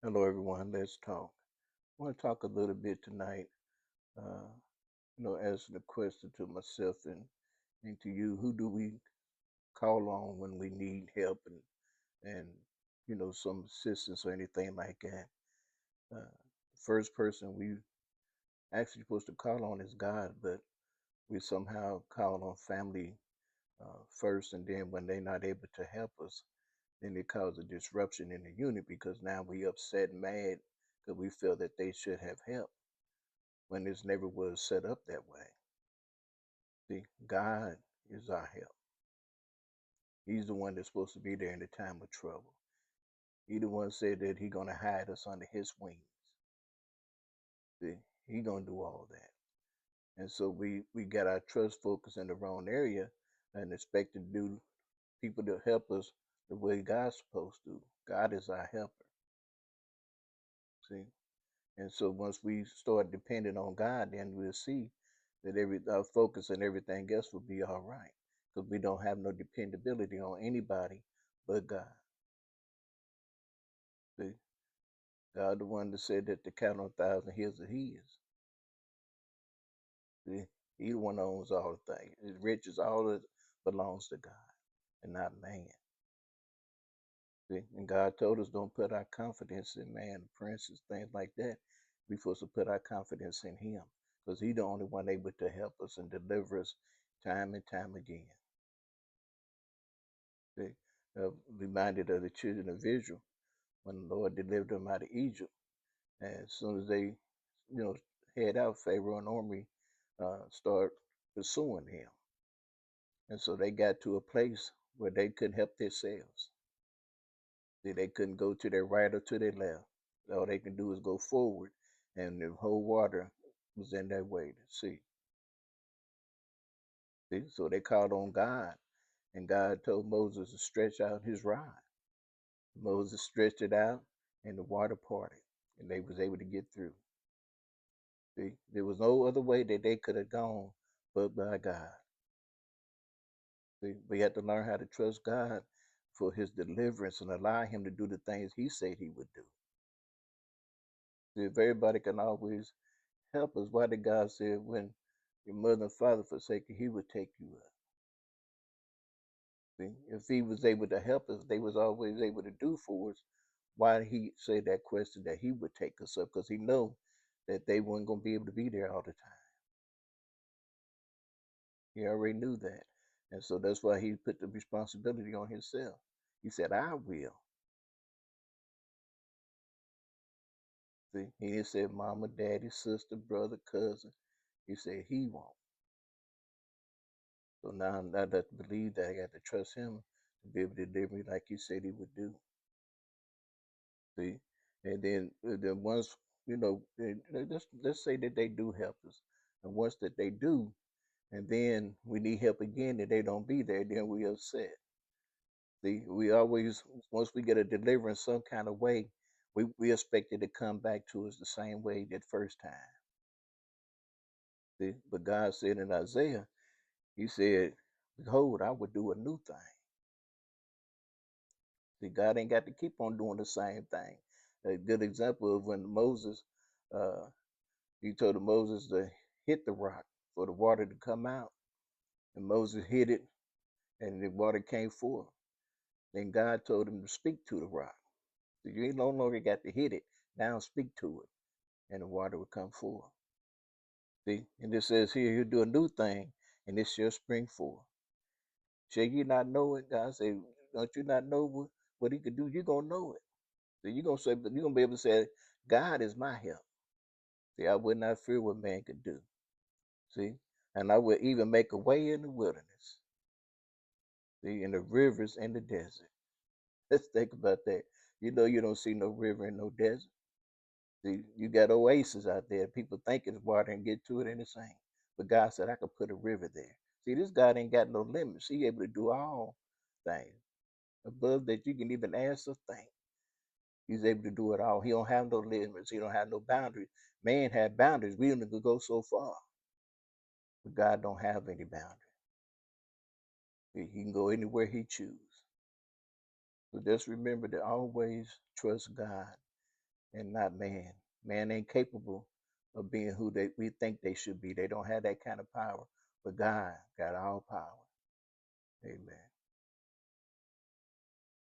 Hello, everyone. Let's talk. I want to talk a little bit tonight. Uh, asking a question to myself and to you: Who do we call on when we need help and some assistance or anything like that? The first person we actually supposed to call on is God, but we somehow call on family first, and then when they're not able to help us, then it causes a disruption in the unit because now we upset and mad because we feel that they should have help when this never was set up that way. See, God is our help. He's the one that's supposed to be there in the time of trouble. He the one said that he gonna hide us under his wings. See, he gonna do all that. And so we got our trust focused in the wrong area and expect to do people to help us the way God's supposed to. God is our helper. See? And so once we start depending on God, then we'll see that every our focus and everything else will be all right because we don't have no dependability on anybody but God. See, God, the one that said that the cattle on 1,000 hills are His. See, He the one that owns all the things. His riches, all of it belongs to God and not man. See, and God told us don't put our confidence in man, princes, things like that. We're supposed to put our confidence in Him because He's the only one able to help us and deliver us time and time again. See, reminded of the children of Israel when the Lord delivered them out of Egypt. And as soon as they, head out, Pharaoh and Omri start pursuing him. And so they got to a place where they couldn't help themselves. They couldn't go to their right or to their left. All they can do is go forward, and the whole water was in their way to see. See? So they called on God, and God told Moses to stretch out his rod. Moses stretched it out, and the water parted, and they was able to get through. See? There was no other way that they could have gone but by God. See? We had to learn how to trust God for his deliverance and allow him to do the things he said he would do. See, if everybody can always help us, why did God say when your mother and father forsake you, he would take you up? See? If he was able to help us, they was always able to do for us. Why did he say that question that he would take us up? Because he know that they weren't going to be able to be there all the time. He already knew that. And so that's why he put the responsibility on himself. He said, I will. See, he didn't say mama, daddy, sister, brother, cousin. He said he won't. So now I got to believe that I got to trust him to be able to deliver me like he said he would do. See, and then once let's say that they do help us, and once that they do, and then we need help again, and they don't be there, then we upset. See, we always once we get a deliverance some kind of way, we expect it to come back to us the same way that first time. See, but God said in Isaiah, He said, "Behold, I will do a new thing." See, God ain't got to keep on doing the same thing. A good example of when Moses, uh, he told Moses to hit the rock for the water to come out, and Moses hit it, and the water came forth. Then God told him to speak to the rock. So you ain't no longer got to hit it. Now speak to it, and the water will come forth. See, and it says here, He'll do a new thing, and it shall spring forth. Shall you not know it? God said, don't you not know what He could do? You're gonna know it. So you're gonna say, but you're gonna be able to say, God is my help. See, I would not fear what man could do. See, and I will even make a way in the wilderness. See, in the rivers and the desert. Let's think about that. You know, you don't see no river in no desert. See, you got oases out there. People think it's water and get to it and it's ain't. But God said I could put a river there. See, this God ain't got no limits. He able to do all things above that you can even ask or think. He's able to do it all. He don't have no limits. He don't have no boundaries. Man had boundaries. We only could go so far. But God don't have any boundaries. He can go anywhere he chooses. So just remember to always trust God and not man. Man ain't capable of being who we think they should be. They don't have that kind of power. But God got all power. Amen.